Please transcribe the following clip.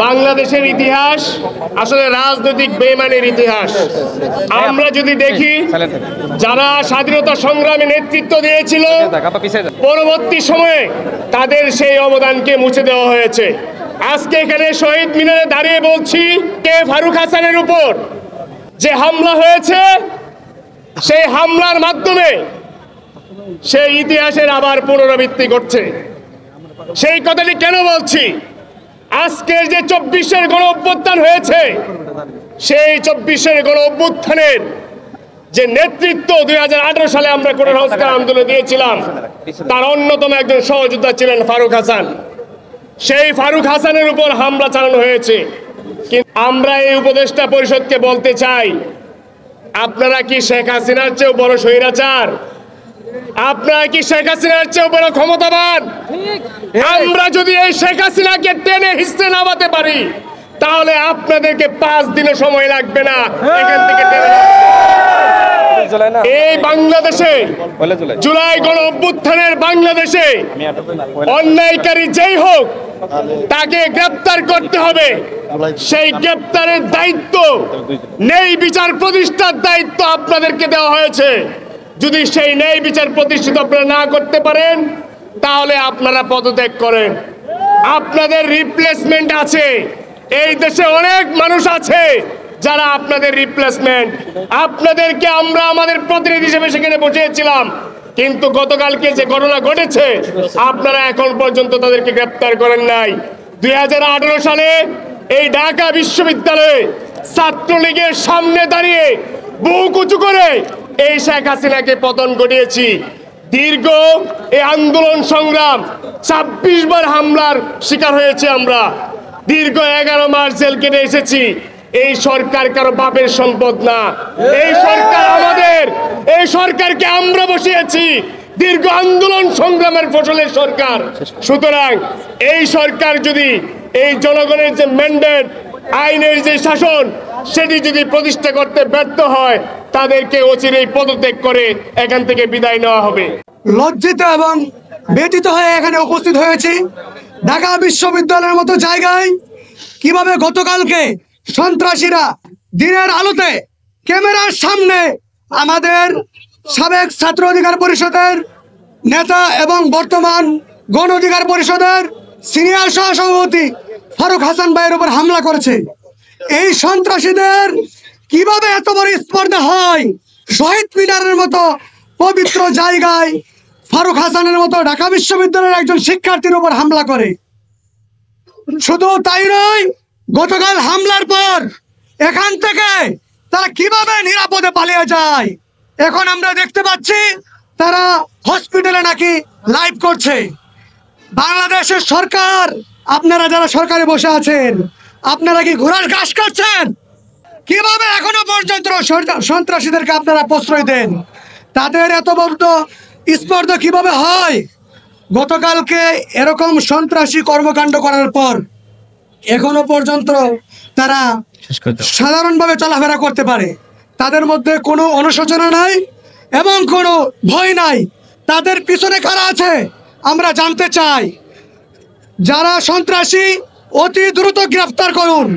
বাংলাদেশের ইতিহাস আসলে রাজনৈতিক বেইমানির ইতিহাস। আমরা যদি দেখি যারা স্বাধীনতা সংগ্রামে নেতৃত্ব দিয়েছিল পরবর্তী সময়ে তাদের সেই অবদানকে মুছে দেওয়া হয়েছে। আজকে এখানে শহীদ মিনারে দাঁড়িয়ে বলছি, কে ফারুক হাসানের উপর যে হামলা হয়েছে সেই হামলার মাধ্যমে সেই ইতিহাসের আবার পুনরাবৃত্তি করছে। সেই কথাটি কেন বলছি? আজকের যে 24-এর গণ অভ্যুত্থান হয়েছে, সেই 24-এর গণ অভ্যুত্থানের যে নেতৃত্ব 2018 সালে আমরা কোটা সংস্কার আন্দোলনে দিয়েছিলাম, তার অন্যতম একজন সহযোদ্ধা ছিলেন ফারুক হাসান। সেই ফারুক হাসানের উপর হামলা চালানো হয়েছে। কিন্তু আমরা এই উপদেষ্টা পরিষদকে বলতে চাই, আপনারা কি শেখ হাসিনার চেয়েও বড় স্বৈরাচার? আপনারা কি শেখ হাসিনার চেয়েও বড় ক্ষমতাবান? আমরা যদি এই শেখ হাসিনাকে টেনে হিস্টে নামাতে পারি, তাহলে আপনাদেরকে 5 দিনে সময় লাগবে না এখান থেকে টেনে। এই বাংলাদেশে জুলাই গণ অভ্যুত্থানের বাংলাদেশে অন্যায়কারী যেই হোক তাকে গ্রেপ্তার করতে হবে। সেই গ্রেপ্তারের দায়িত্ব, ন্যায় বিচার প্রতিষ্ঠার দায়িত্ব আপনাদেরকে দেওয়া হয়েছে। যদি সেই ন্যায় বিচার প্রতিষ্ঠিত আপনারা না করতে পারেন, তাহলে আপনারা পদত্যাগ করেন। আপনাদের রিপ্লেসমেন্ট আছে। এই দেশে অনেক মানুষ আছে যারা আপনাদের রিপ্লেসমেন্ট। আপনাদেরকে আমরা আমাদের প্রতিনিধি হিসেবে সেখানে বসিয়েছিলাম, কিন্তু গতকালকে যে ঘটনা ঘটেছে আপনারা এখন পর্যন্ত তাদেরকে গ্রেপ্তার করেন নাই। 2018 সালে এই ঢাকা বিশ্ববিদ্যালয়ে ছাত্রলীগের সামনে দাঁড়িয়ে বুক উঁচু করে এই শেখ হাসিনাকে পতন ঘটিয়েছি। দীর্ঘ এই আন্দোলন সংগ্রাম 26 বার হামলার শিকার হয়েছে আমরা। দীর্ঘ 11 মাস জেল কেটে এসেছি। এই সরকার কারো বাপের সম্পদ না। এই সরকার আমাদের। এই সরকারকে আমরা বসিয়েছি। দীর্ঘ আন্দোলন সংগ্রামের ফসলের সরকার। সুতরাং এই সরকার যদি এই জনগণের যে ম্যান্ডেট, আইনের যে শাসন, সেটি যদি প্রতিষ্ঠা করতে ব্যর্থ হয়, তাদেরকে অচিরেই পদত্যাগ করে এখান থেকে বিদায় নেওয়া হবে। লজ্জিত এবং ব্যথিত হয়ে এখানে উপস্থিত হয়েছি। ঢাকা বিশ্ববিদ্যালয়ের মতো জায়গায় কিভাবে গতকালকে সন্ত্রাসীরা দিনের আলোতে ক্যামেরার সামনে আমাদের সাবেক ছাত্র অধিকার পরিষদের নেতা এবং বর্তমান গণ অধিকার পরিষদের সিনিয়র সহসভাপতি ফারুক হাসান ভাইয়ের উপর হামলা করেছে। এই সন্ত্রাসীদের কিভাবে এত বড় স্পর্ধা হয় শহীদ মিনারের মতো পবিত্র জায়গায় ফারুক হাসানের মতো ঢাকা বিশ্ববিদ্যালয়ের একজন শিক্ষার্থীর উপর হামলা করে? শুধু তাই নয়, গতকাল হামলার পর এখান থেকে তারা কিভাবে নিরাপদে পালিয়ে যায়। এখন আমরা দেখতে পাচ্ছি তারা হসপিটালে নাকি লাইভ করছে। বাংলাদেশের সরকার, আপনারা যারা সরকারে বসে আছেন, আপনারা কি ঘোড়ার ঘাস করছেন? কিভাবে এখনো পর্যন্ত সন্ত্রাসীদেরকে আপনারা প্রশ্রয় দেন? তাদের এত বড় স্পর্ধা কিভাবে হয়? গতকালকে এরকম সন্ত্রাসী কর্মকাণ্ড করার পর এখনো পর্যন্ত তারা সাধারণভাবে চলাফেরা করতে পারে। তাদের মধ্যে কোনো অনুশোচনা নাই এবং কোনো ভয় নাই। তাদের পিছনে কারা আছে আমরা জানতে চাই। যারা সন্ত্রাসী অতি দ্রুত গ্রেফতার করুন।